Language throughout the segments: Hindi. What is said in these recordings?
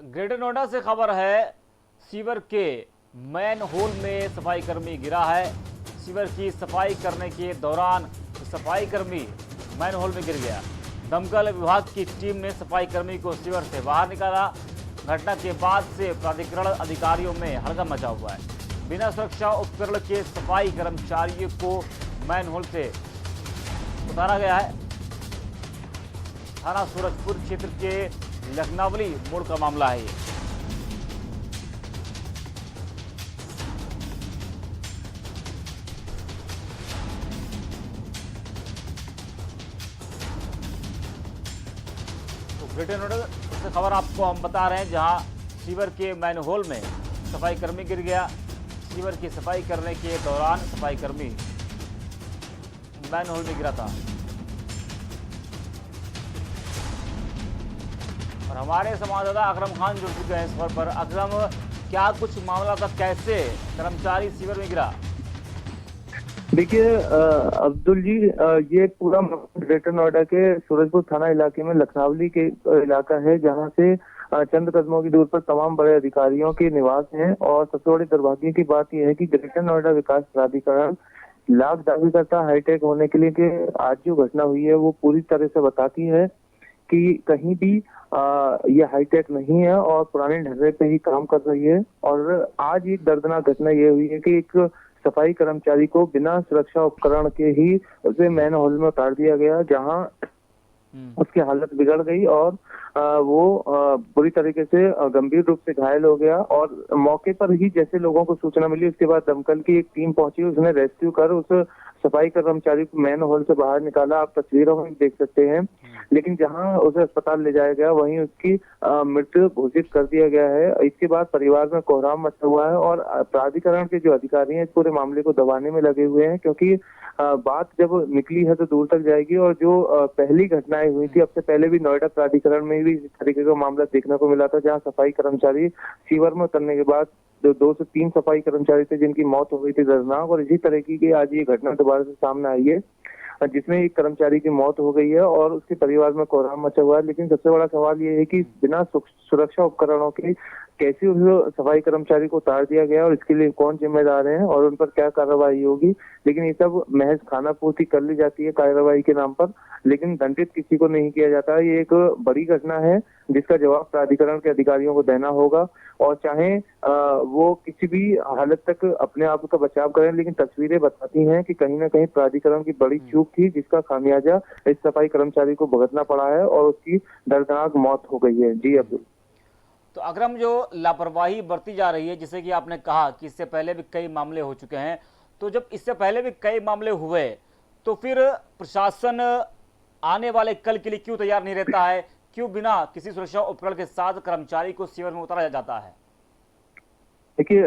ग्रेटर नोएडा से खबर है, सीवर के मैन होल में सफाई कर्मी गिरा है। सीवर की सफाई करने के दौरान सफाई कर्मी मैन होल में गिर गया। दमकल विभाग की टीम ने सफाई कर्मी को सीवर से बाहर निकाला। घटना के बाद से प्राधिकरण अधिकारियों में हड़कंप मचा हुआ है। बिना सुरक्षा उपकरण के सफाई कर्मचारियों को मैन होल से उतारा गया है। थाना सूरजपुर क्षेत्र के लखनावली मोड़ का मामला है ये। तो ग्रेटर नोएडा से खबर आपको हम बता रहे हैं, जहां सीवर के मैनहोल में सफाई कर्मी गिर गया। सीवर की सफाई करने के दौरान सफाई कर्मी मैनहोल में गिरा था। और हमारे संवाददाता अकरम खान जुड़ चुके हैं इस खबर पर। अकरम, क्या कुछ मामला था, कैसे कर्मचारी सीवर में गिरा? देखिए अब्दुल जी, ये पूरा ग्रेटर नोएडा के सूरजपुर थाना इलाके में लखनावली के इलाका है, जहां से चंद कदमों की दूर पर तमाम बड़े अधिकारियों के निवास हैं। और सबसे बड़ी दुर्भाग्य की बात यह है कि ग्रेटर नोएडा विकास प्राधिकरण लाख दावी करता हाईटेक होने के लिए कि आज जो घटना हुई है वो पूरी तरह से बताती है कि कहीं भी ये हाईटेक नहीं है और पुराने ढर्रे पे ही काम कर रही है। और आज एक दर्दनाक घटना ये हुई है कि एक सफाई कर्मचारी को बिना सुरक्षा उपकरण के ही उसे मैन हॉल में उतार दिया गया, जहां उसकी हालत बिगड़ गई और वो बुरी तरीके से गंभीर रूप से घायल हो गया। और मौके पर ही जैसे लोगों को सूचना मिली, उसके बाद दमकल की एक टीम पहुंची, उसने रेस्क्यू कर उस सफाई कर्मचारी को मैन हॉल से बाहर निकाला। आप तस्वीरों में देख सकते हैं। लेकिन जहां उसे अस्पताल ले जाया गया वहीं उसकी मृत्यु घोषित कर दिया गया है। इसके बाद परिवार में कोहराम मचा हुआ है और प्राधिकरण के जो अधिकारी हैं इस पूरे मामले को दबाने में लगे हुए हैं, क्योंकि बात जब निकली है तो दूर तक जाएगी। और जो पहली घटनाएं हुई थी, अब से पहले भी नोएडा प्राधिकरण में भी इस तरीके का मामला देखने को मिला था, जहां सफाई कर्मचारी सीवर में उतरने के बाद 2 से 3 सफाई कर्मचारी थे जिनकी मौत हो गई थी दर्दनाक। और इसी तरह की आज ये घटना दोबारा से सामने आई है, जिसमें एक कर्मचारी की मौत हो गई है और उसके परिवार में कोहराम मचा हुआ है। लेकिन सबसे बड़ा सवाल ये है कि बिना सुरक्षा उपकरणों के कैसे उस सफाई कर्मचारी को उतार दिया गया और इसके लिए कौन जिम्मेदार है और उन पर क्या कार्रवाई होगी। लेकिन ये सब महज खाना पूर्ति कर ली जाती है कार्रवाई के नाम पर, लेकिन दंडित किसी को नहीं किया जाता। ये एक बड़ी घटना है जिसका जवाब प्राधिकरण के अधिकारियों को देना होगा। और चाहे वो किसी भी हालत तक अपने आप का बचाव करें, लेकिन तस्वीरें बताती हैं कि कहीं ना कहीं प्राधिकरण की बड़ी चूक थी, जिसका खामियाजा इस सफाई कर्मचारी को भुगतना पड़ा है और उसकी दर्दनाक मौत हो गई है। जी अब्दुल। तो अकरम, जो लापरवाही बरती जा रही है, जैसे कि आपने कहा कि इससे पहले भी कई मामले हो चुके हैं, तो जब इससे पहले भी कई मामले हुए तो फिर प्रशासन आने वाले कल के लिए क्यों तैयार नहीं रहता है? क्यों बिना किसी सुरक्षा उपकरण के साथ कर्मचारी को सीवर में उतारा जाता है? देखिए,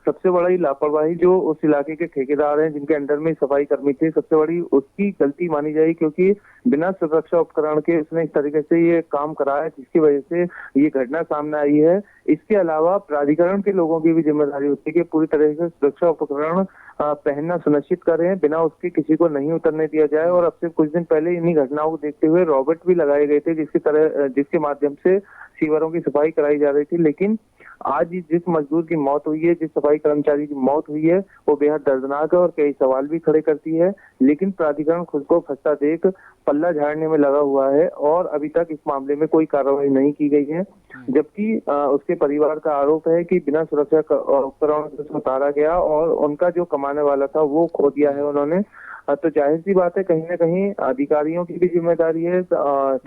सबसे बड़ी लापरवाही जो उस इलाके के ठेकेदार हैं जिनके अंडर में सफाई कर्मी थे, सबसे बड़ी उसकी गलती मानी जाएगी, क्योंकि बिना सुरक्षा उपकरण के उसने इस तरीके से ये काम कराया जिसकी वजह से ये घटना सामने आई है। इसके अलावा प्राधिकरण के लोगों की भी जिम्मेदारी होती है कि पूरी तरह से सुरक्षा उपकरण पहनना सुनिश्चित करें, बिना उसके किसी को नहीं उतरने दिया जाए। और अब से कुछ दिन पहले इन्हीं घटनाओं को देखते हुए रॉबर्ट भी लगाए गए थे जिसके माध्यम से सीवरों की सफाई कराई जा रही थी। लेकिन आज जिस मजदूर की मौत हुई है, जिस सफाई कर्मचारी की मौत हुई है, वो बेहद दर्दनाक है और कई सवाल भी खड़े करती है। लेकिन प्राधिकरण खुद को फंसता देख पल्ला झाड़ने में लगा हुआ है और अभी तक इस मामले में कोई कार्रवाई नहीं की गई है। जबकि उसके परिवार का आरोप है कि बिना सुरक्षा उपकरणों से उतारा गया और उनका जो कमाने वाला था वो खो दिया है उन्होंने। तो जाहिर सी बात है, कहीं ना कहीं अधिकारियों की भी जिम्मेदारी है,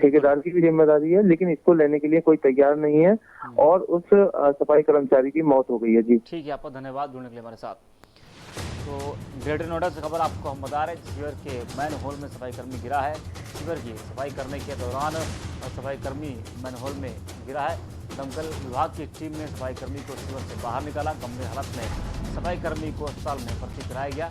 ठेकेदार की भी जिम्मेदारी है, लेकिन इसको लेने के लिए कोई तैयार नहीं है और उस सफाई कर्मचारी की मौत हो गई है। जी ठीक है, आपका धन्यवाद जुड़ने के लिए हमारे साथ। तो ग्रेटर नोएडा से खबर आपको हम बता रहे हैं, सीवर के मैन होल में सफाई कर्मी गिरा है। सीवर की सफाई करने के दौरान सफाई कर्मी मैन होल में गिरा है। दमकल विभाग की टीम ने सफाई कर्मी को सीवर से बाहर निकाला। गंभीर हालत में सफाई कर्मी को अस्पताल में भर्ती कराया गया।